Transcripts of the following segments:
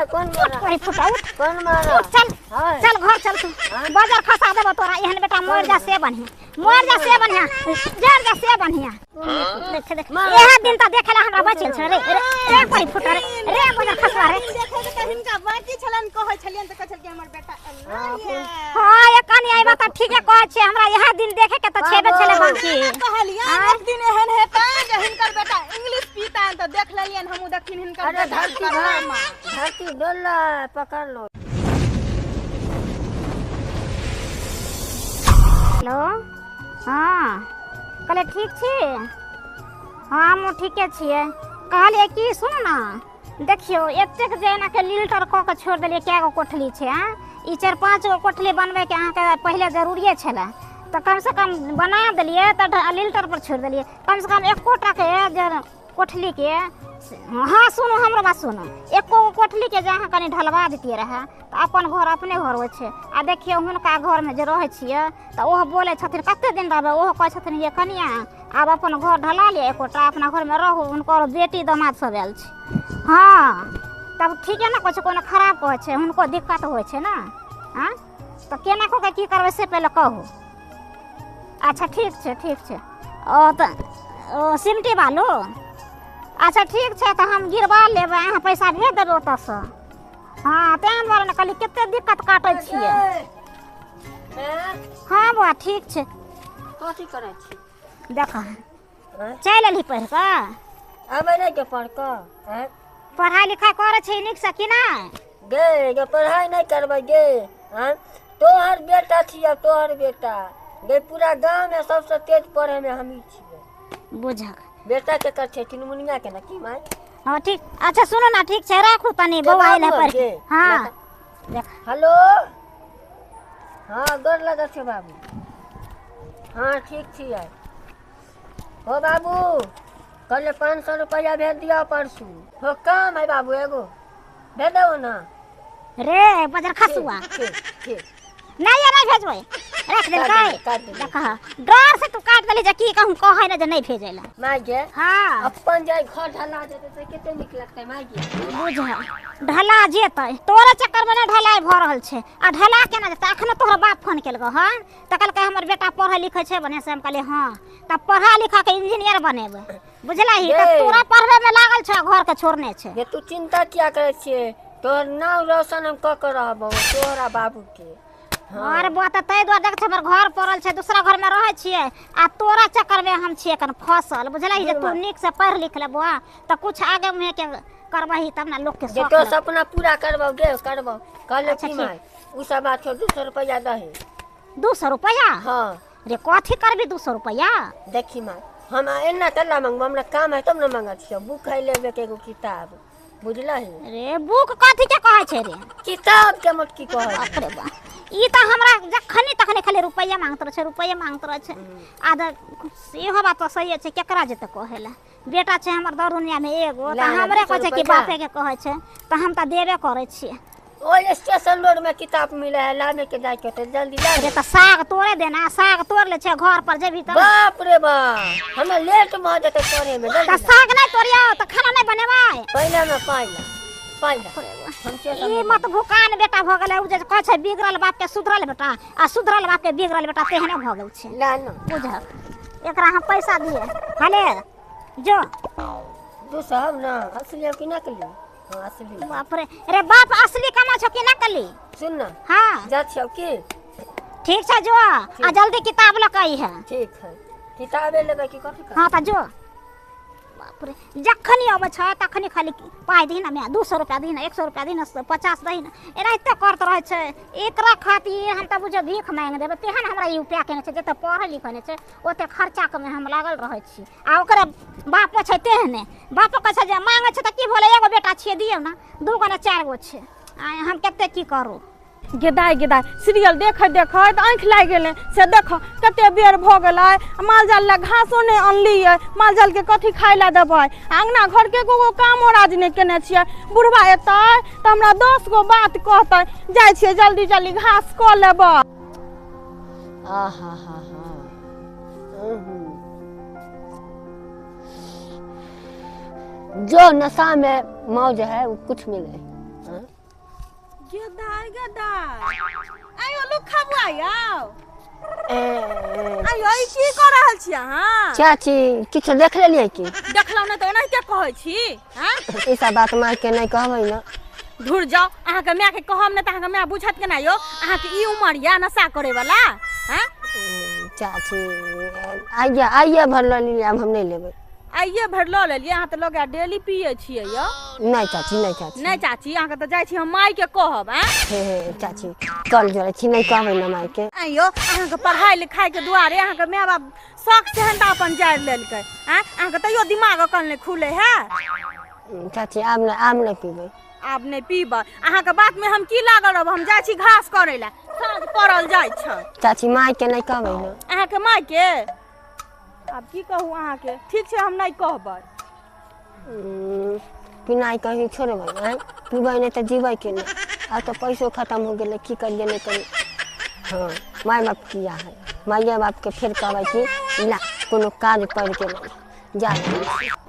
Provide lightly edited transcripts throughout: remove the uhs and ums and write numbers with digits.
कौन मारा चल चल घर चल तू बाजार खसा देबो तोरा एहन बेटा मर जा से बढ़िया जर जा से बढ़िया देख देख एहा दिन त देखेला हमरा बचल छ रे रे कोई फुटा रे बाजार खसवा रे देखो त हिनका बाकी छलन कहै छलियन त कहल के हमर बेटा हां ये कनी आइबा त ठीके कहै छै हमरा एहा दिन देखे के त छेबे छले बाकी कहलिया एक दिन एहन हेता जे हिनकर बेटा इंग्लिश पीता त देख लेलियन हमहु देखिन हिनकर धरती डोला पकड़ लो। हेलो हाँ कहले ठीक छी हाँ हम ठीके छियै कहलिए कि सुन ना देखियो एतेक जेना के लिल्टर क के छोड़ देलिए क्या गो कोठली छै हां ई 4-5 गो कोठली बनबे के अहाँ के पहले जरूरीए छला तो कम से कम बना देलिए त लिल्टर पर छोड़ देलिए कम से कम एको टा के कोठली के हाँ सुनो हमरो बात सुनो एको कोठली के जहाँ कनी ढलवा देतिए रहे तो अपन घर अपने घर होइ छै आ देखियो हुनका घर में जे रहै छियै तो ओह बोले छथिन कते दिन रहबै ओह कहै छथिन ये कनिया आब अपन घर ढला लिए एकोटा अपना घर में रहू हुनकर बेटी दामाद सब आयल छै हाँ तब ठीके ना कहै छै कोनो खराब कहै छै हुनको दिक्कत होइ छै ना हाँ तो केना को के की करबै से पहले कहू अच्छा ठीक छै ओ त सिमटी बालू अच्छा ठीक है तो हम गिरवा लेबै अहाँ पैसा भेज देबै ओतऽ से हाँ तें दुआरे ने कहली कते दिक्कत काटै छियै हाँ बौआ ठीक छै कथी करै छी देख चलि एलही पढ़ि कऽ आबै नहि के पढ़ कऽ पढ़ाई लिखाई करे छै नीक से कि नहि गे पढ़ाई नहीं करबै गे तोहर बेटा छियै तोहर बेटा गे पूरा गांव में सबसे तेज पढ़े में हमही छियै बुझक बेटा के करछे टिनमुनिया के ना की माय हां ठीक अच्छा सुनो ना ठीक छै राखू तनी बौआ आइले पर हां देख हेलो हां गोर लगा छै बाबू हां ठीक छियै हो बाबू कल 500 रुपया भेज दिया परसू हो काम है बाबू एगो दे दो ना रे बाजार खसुआ ठीक नहीं ये नहीं भेजबै रख दे देखा डर से तू काट देली जे की कहूं कहै न जे नहीं भेजैला माय गे हां अपन जाय घर ढला जेते त कते निक लगतै माय गे बुझ ढला जेतै तोरे चक्कर में ढलाई भ रहल छै आ ढला केना जेतै अखन तोहर बाप फोन केलगो हां त कहलकै हमर बेटा पढ़ै लिखै छै बने से हम कहले हां त पढ़ा लिखा के इंजीनियर बनेबै बुझलाही त तोरा पढ़बे में लागल छ घर के छोड़ने छै ये तू चिंता किया करे छिए तोहर नाम रोशन हम क के रहबो तोहरा बाबू के और बात तै दुआ देख हमर घर पड़ल छै दूसरा घर में रहै छियै आ तोरा चक्कर में हम छियै कन फसल बुझलही जे तू नीक से पढ़ लिख लेबो त कुछ आगे में के करबही तब ना लोग के जे तो सपना पूरा करबो गे करबो कहले की माय उ सब बात छोड़ 200 रुपया दही 200 रुपया हां रे कथि करबी 200 रुपया देखी माय हम एना तल्ला मांगबो हमरा काम है तब न मांगा छियो बुक खाइ लेबे के एगो किताब बुझलही रे बुक कथि के कहै छै रे किताब के मत की कहै बाप रे बा ई त हमरा जखनी तखनी खाली रुपया मांगत रह छै आधा सेहो बात सही छै केकरा जेते कहेला बेटा छै हमर दरुनिया में एगो त हमरे कहै छै कि बापे के कहै छै त हम त देबे करै छी ओइ स्टेशन रोड में किताब मिले है लाने के जाय के जल्दी ला रे त साग तोड़े देना साग तोड़ ले छै घर पर जेबी त बाप रे बा हम लेट भ जते करे में त साग नहीं तोड़ियो त खाना नहीं बनेबै पहले में पाइला ई मत भुकान बेटा भ गेलै उ जे कहै छै बिगड़ल बाप के सुधरल बेटा आ सुधरल बाप के बिगड़ल बेटा तेहने भ गेल छै ला न बुझ एकरा हम पैसा दिए हले जो तू सब ना असली की नकली हां असली बाप रे बाप असली कमा छौ कि नकली सुन ना हां जा छियो की ठीक छै जो आ जल्दी किताब ल कई है ठीक है किताबे लेबे की कथि कर हां त जो बाप रे जखनी आबै छ तखनी खाली पाइ दी ना मैं 200 रुपया दी ना 100 रुपया दी ना 50 दी ना एनाहिते करत रहै छै एकरा खातिर हम त बुझे भीख मांग देबै तेहन हमरा ई उपाय केने छै जते पढ़ै लिखै छै ओते खर्चा में हम लागल रहै छी आ ओकरा बाप छै तेहने बाप कहै छै जे मांगे छै त की भले एगो बेटा छिए दियौ ना दूगो ना चार गो छै हम कते की करू गेदाय सीरियल देखत आँख लाग गेले से देख कते बेर भ गेलै मालजाल ला घासो ने अनलियै मालजाल के कथि खाय ला देबै अंगना घर के को काम राज ने केने छियै बुढ़वा एतै त हमरा 10 गो बात कहतै जाय छियै जल्दी घास क लेबै आहा हा जो नशा में मौज है वो कुछ मिले। हाँ? गेदार गेदार आयो लोग खाबो आयो आयो ई की कर रहल छी अहाँ? चाची किछु देख लेलियै की? देखलौ न त ओना के कहै छी? हां ई सब बात मार के नहीं कहबै न। धुर जाओ, अहाँ के माय के कहब न त अहाँ के माय बुझत के ना यो अहाँ के ई उमर या नशा करे वाला। हां चाची आइए भर ल लिए, अब हम नहीं लेबै। आइए भर ल लेलिए, अहाँ त लगा डेली पिए छिए यो। नहीं चाची, नहीं चाची, नहीं चाची, अहाँ के त जाय छी हम माय के कहब। हां हे चाची कल जोड़े छी, नहीं कहबै न माय के। आइयो अहाँ के पढ़ाई लिखाई के दुआरे अहाँ के माय बाप शौक से हंता अपन जाड़ लेलकै। हां अहाँ के तइयो दिमाग अकल नहीं खुले है। चाची आब नहीं पीबै। आब नहीं पीबै, अहाँ के बात में हम की लागल रहब? हम जाय छी घास करे ला, साँझ पड़ल जाय छ। चाची माय के नहीं कहबै न। अहाँ के माय के अब की कहूँ अहाँ के? ठीक छै हम नहीं कहबै। पिनाई कहीं छोड़बै, पीबै नहीं तो जीबै के नहीं। अब तो पैसो खत्म हो गेलै, की करिए नहीं करिए। हाँ माय बाप किया है, माय बाप के फिर कहबै कि ला कोनो काज पड़ के जा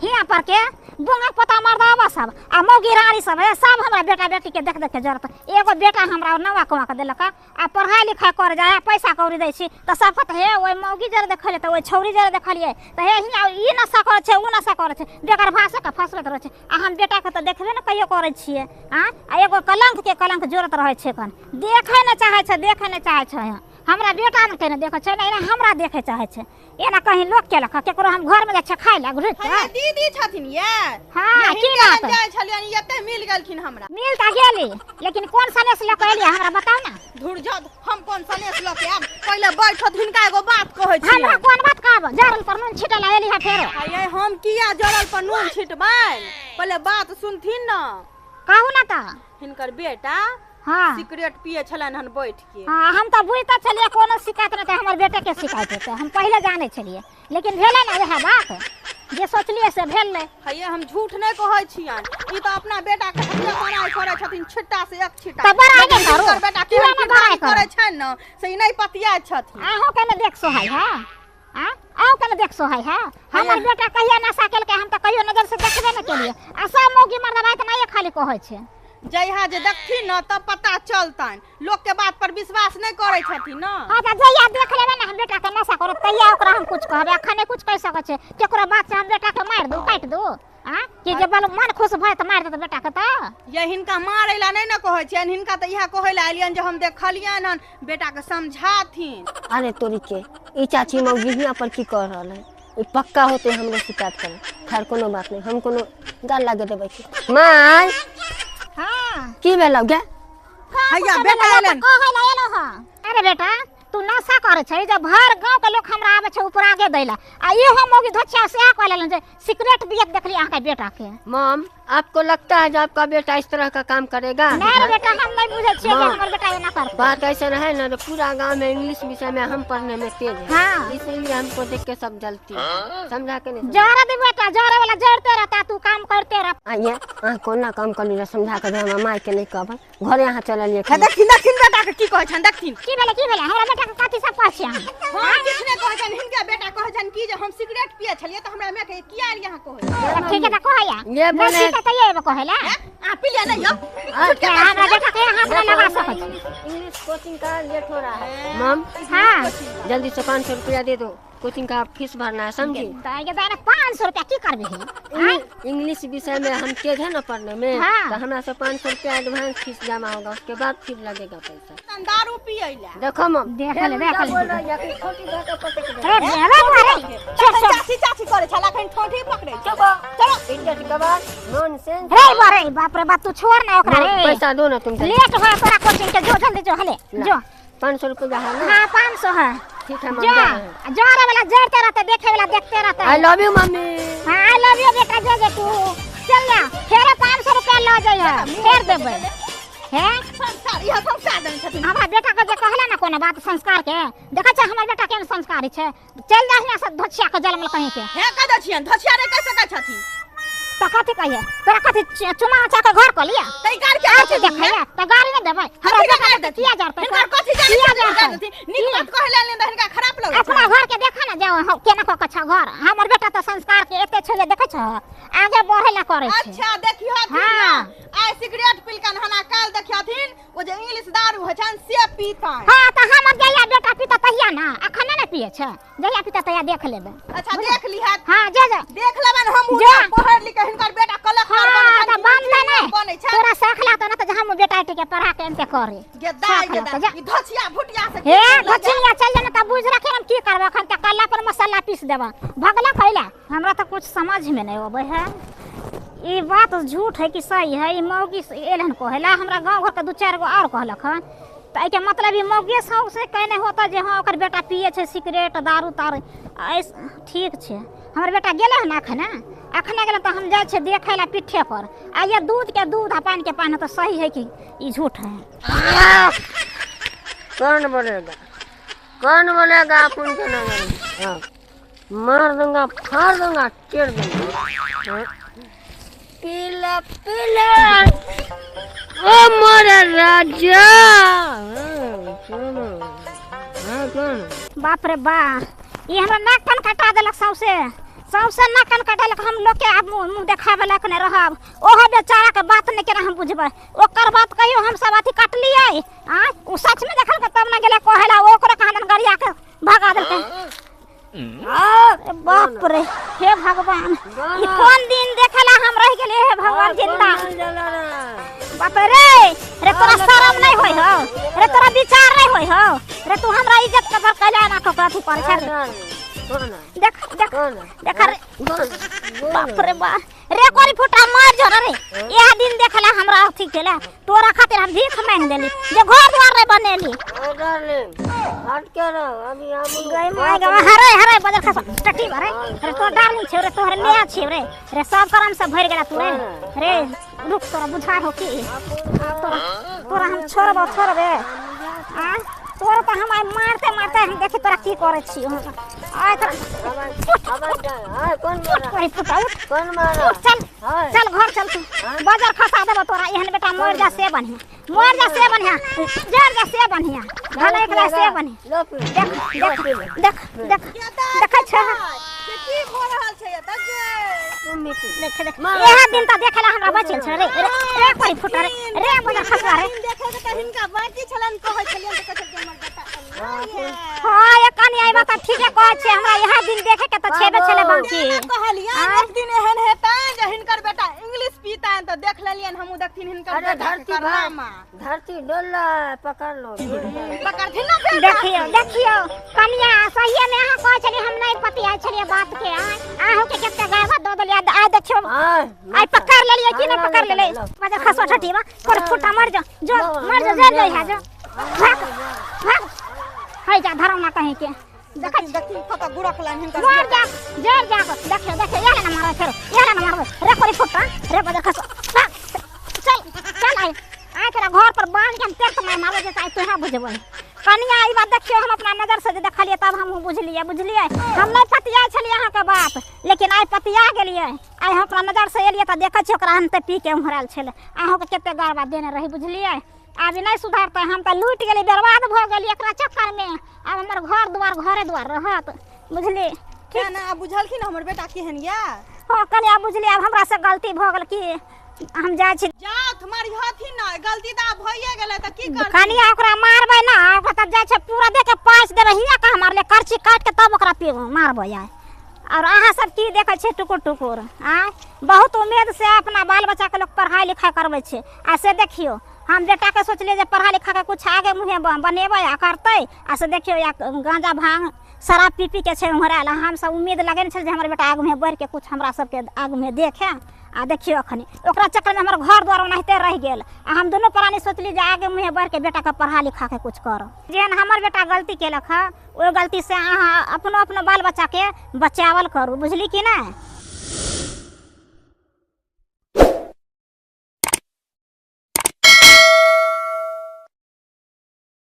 हिया पर के बोंगा पता मर्दावा सब आ मौगी रानी सब है, सब हमरा बेटा बेटी के देख देख के जरूरत। एगो बेटा हमरा नवा कमा के देलक आ पढ़ाई लिखाई कर जाए, पैसा कौड़ी दै छी त सब कहत हे ओइ मौगी जरे देखले त ओइ छौरी जरे देखलिए त हे हिया ई नशा करे छै उ नशा करे छै, बेकार भाषा के फसलत रहे छै। आ हम बेटा के त देखबे न कहियो करे छिए। हां आ एगो कलंक के कलंक जरूरत रहे छै, कन देखे न चाहे छै, देखे न चाहे छै। हमरा बेटा न के न देखे छै, नहीं हमरा देखे चाहे छै। एना कहीं लोग के लखा केकरो हम घर में जाय छै खाय ला घुरत हां दीदी छथिन ये। हां की बात जाय छलियन एते मिल गेलखिन हमरा। मिल त गेली, लेकिन कोन सनेस ल कहली हमरा बताओ ना। धुर जा, हम कोन सनेस ल के आब? पहले बैठत हिनका एगो बात कहै छी। हमरा कोन बात कहब? जरल पर नून छिटल एली है फेरो। आये हम किया जरल पर नून छिटबै? पहले बात सुनथिन न। कहू ना त। हिनकर बेटा हां सिगरेट पिए छलन हन बैठ के। हां हम त बुझता छलिए कोनो शिकायत न त हमर बेटे के शिकायत होते, हम पहले जाने छलिए। लेकिन भेले ना वह बात जे सोचलिए से भेल नै। हइये हम झूठ नहीं कहै छियन, ई त अपना बेटा के हत्या बनाई करे छथिन, छिट्टा से एक छिट्टा। त बड़ाई नै करू, हिनकर बेटा किया ना बड़ाई करे छन न से ई नहीं पतिया छथिन। आहो के न देख सोहाई है। हां आओ के न देख सोहाई है। हमर बेटा कहिया नशा केलके हम त कहियो नजर से देखबे न केलिए। आ सब मौगी मर्दा बात नहीं खाली कहै छै। जइहा जे देखथिन न तब पता चलतन, लोग के बात पर विश्वास नहीं करे छथिन न। हां त जइया देख लेबे न हम बेटा के नशा करत तइया ओकरा हम कुछ कहबे, अखने कुछ कह सकै छै। केकरो बात से हम बेटा के मार दू काट दू? हां कि जे बल मन खुश भय त मार दे बेटा के त। ये हिनका मारे ला नहीं न कहै छियन, हिनका त इहा कहै ला एलियन जे हम देखलियन हन बेटा के समझाथिन। अरे तोरी के ई चाची मौगी हिया पर की कर रहल है? ई पक्का होते हमरे शिकायत करे। खैर कोनो बात नहीं, हम कोनो गाल लागे देबै की। माय हां की भेलौ गे? हैया बेटा एलन। कहै ला एलो ह। अरे बेटा तू नशा करे छै, जब भर गांव के लोग हमरा आवे छै ऊपर आगे दैला आ इहो मौगी धोछा से आ कहलन जे सिगरेट पियत देखली अहाँ के बेटा के। मॉम आपको लगता है जो आपका बेटा इस तरह का काम करेगा? नहीं रे बेटा हम नहीं बुझे छिए कि हमर बेटा ये ना करता। बात ऐसा है ना, तो पूरा गांव में इंग्लिश विषय में हम पढ़ने में तेज है। हाँ। इसीलिए हमको देख के सब जलती है, समझा के नहीं? जरा दे बेटा, जरा वाला जरते रहता, तू काम करते रह। आइए कोन ना काम कर ली समझा के हम माय के नहीं कहबै, घरे यहाँ चललिए। देखथिन देखथिन बेटा के की कहै छन, देखथिन की भेले हमरा बेटा के कथि सब कहै छी अहाँ? हां किछने कहै छन, हिनका बेटा कहै छन कि जे हम सिगरेट पिए छलिए त हमरा में के किया यहाँ कहै? ठीक है त कहया ये बोले त ये कहला आ पिलिया नहीं हो। के हमरा बेटा के हमरा लगा सकै छी। इंग्लिश कोचिंग का लेट हो रहा है। मॉम हां जल्दी से 500 रुपया दे दो, कोचिंग का फीस भरना है, समझी? त ये दाना 500 रुपया की करबे? इंग्लिश विषय में हम तेज है ना पढ़ने में, हाँ। तो हमरा से 500 रुपया एडवांस फीस जमा होगा, उसके बाद फिर लगेगा पैसा। दारू पिएला देखो मॉम देख ले बोल रही है कि छोटी बेटा पटक दे। अरे अरे चाची चाची करे छला खन ठोठी पकड़े। चलो इज्जत के बाद नॉनसेंस। रे बारे बाप रे बाप तू छोड़ ना ओकरा रे। पैसा दो ना तुम। लेट हो तोरा कोचिंग के, जो जल्दी जो हले जो। 500 रुपया है ना? हां 500 है। ठीक है जो मम्मी। जोरे वाला जरते रहते, देखे वाला देखते रहते। I love you mummy. हां आई लव यू बेटा, जे जे तू चल ना फेर 500 रुपया ल जाइए, फेर देबे है। संस्कार यह संस्कार देन छथिन। हमरा बेटा के जे कहला ना कोनो बात संस्कार के, देखा छ हमर बेटा केहन संस्कारी छै। चल जा हिया से धोछिया के जलमल कहीं के। हे कदा छियन धछिया रे कैसे कहै छथिन? त कथि कहिए तोरा कथि चुमा चा के घर को लिया तई गार के आके देखै त गाड़ी न देबै हमरा बेटा के किया जरते? हिनकर कथि जाने नीक बात कहला ने हिनका खराब लगै छै। अपना घर के देखा ना जाओ केना को कछा घर। हमर बेटा त संस्कार के एते छले देखै छ, आगे बढ़े ला करे छे। अच्छा देखियो हाँ। आइ सिगरेट पिलकन हना काल देखियथिन ओ जे इंग्लिश दारू होइ छन से पीता। हां त हम जइया बेटा पीता तहिया ना अखन ना पिए छे जइया पीता तहिया देख लेबे। अच्छा देख लिहा। हां जे देख लेबन हम पढ़ लिख हिनकर बेटा कलेक्टर बने छन। बने नहीं तोरा सखला त ना त हम बेटा के पढ़ा के एनते करे गेदा ई धछिया भुटिया से हे धछिया चल जाना त बुझ रखे हम की करबे अखन त कल्ला पर मसाला पीस देबा भगला खैला हमरा त कुछ समझ में नहीं आवे है। ई बात झूठ है कि सही है। ई मौगी एलन कहला हमरा गांव घर के दू चार गो और कहलक हन त एके मतलब ई मौगी सब से कहने होता जे हां ओकर बेटा पिए छे सिगरेट दारू तार ऐस ठीक छे। हमर बेटा गेले हन अखने गेले त हम जाय छे देखैला पीठे पर आ ये दूध के दूध आ पानी के पानी तो सही है कि ई झूठ है। कौन बोलेगा अपन के नहीं। हाँ मार दूंगा फाड़ दूंगा चीर दूंगा। पीला पीला ओ मोरा राजा। बाप रे बा ये हमरा नाक कान कटा देलक सौसे नाक कान कटेलक। हम लोग के अब मुंह देखावे लायक नहीं रहब। ओहो बेचारा के बात नहीं केना हम बुझबै ओकर बात कहियो हम सब अथी काटलिए आ उ सच में देखल के तब ना गेले कहला ओकरा कहां गरिया के भगा देलकै। बाप रे हे भगवान ई कौन दिन देखला हम रह गेले हे भगवान जिंदा। बाप रे रे तोरा शरम नहीं होय हो रे तोरा विचार नहीं होय हो रे तू हमरा इज्जत के बरकला ना ककरा थी पर छे। देख देख देख रे बाप रे बा रे कोरी फुटा मार जो रे यह दिन देखला हमरा ठीक केला तोरा खातिर हम भीख मांग देली जे घर द्वार रे बनेली। ओ डार्लिंग हट के रहो अभी हम गई माय ग हरे बदल खस टट्टी रे रे तो डार्लिंग छे रे तोहर ले छे रे सब करम से भर गेला तू रे रुक तोरा बुझा हो कि तोरा हम छोड़बे आ तोरा त हम मारते हम देखि तोरा की करे छी आय कर कौन मारा चल घर चल तू बाजार खसा देबो तोरा एहन बेटा मर जा से बढ़िया जर जा से बढ़िया भले एकला से बढ़िया देख छ की हो रहल छै देख यह दिन त देखला हमरा बचल छ रे कोई फुटा रे बाजार खसा रे देखे त हिनका बाकी छलन कहै छलियन त कहै हमर बेटा हां ये कनी आइबा त ठीके कहै छै हमरा यह दिन देखे के त छेबे छले बाकी कहलिया एक दिन एहन हेता जे हिनकर बेटा इंग्लिश पीता त देख लेलियन हमहु देखथिन हिनकर धरती डोला पकड़ लो पकड़थिन ना देखियो कनिया सही में अहाँ कहै छली हम नहीं पतिया छलिए बात के आहू के केते गावा द देलिया आ देखियो आई पकड़ लेलिए कि नहीं पकड़ लेले मजा खसो ठठीवा कर फुटा मर जा जर है जो भाग हाय जा धरम ना कहीं के देखी फटा गुड़ा खलान हिनकर मर जा देखियो याला ना मारो रे कोरी फुटा रे बदर खसो चल आई तेरा घर पर बांध के हम तेरे में मारो जे चाहे तोहा बुझबो कनिया ई बात देखियो हम अपना नजर से देखलिए तब हम बुझलिए हम नहीं पतिया छलिए अहाँ के बात लेकिन आई पतिया गेलिए आई हम अपना नजर से एलिए त देखै छी ओकरा हनते पी के उमहराल छले अहाँ के केते गारबा देने रही बुझलिए आज नहीं सुधारते हम त लूट गेली बर्बाद भ गेली एकरा चक्कर में अब हमर घरे द्वार रहत बुझली क्या ना बुझलखिन हमर बेटा केहन या हां कनिया बुझली अब हमरा से गलती भ गेल की हम जाय छी जाओ तुम्हारी हथिन ना गलती दा भइए गेलै त की कर कनिया ओकरा मारबै ना ओकरा त जाय छै पूरा दे के पास देबै हिया का मारले करची काट के तब ओकरा पे मारबै आय और अहाँ सब की देखै छै टुकुर आ बहुत उम्मीद से अपना बाल बच्चा के लोग पढ़ाई लिखाई करबै छै आ से देखियो हम बेटा के सोचलिए जे पढ़ा लिखा के कुछ आगे मुहे बनेबै आ करतै आ से देखियो या गांजा भांग शराब पी के छै उमहराल हम सब उम्मीद लगेने छै जे हमर बेटा आगू में बढ़ के कुछ हमरा सब के आगू में देखे आ देखियो अखनी ओकरा चक्कर में हमर घर द्वार ओनाहिते रह गेल आ हम दोनों प्राणी सोचली जे आगे मुहे बढ़ के बेटा के पढ़ा लिखा के कुछ करो जेहन हमर बेटा गलती केलक है ओ गलती से अहाँ अपनो बाल बच्चा के बचावल करू बुझली कि नहीं।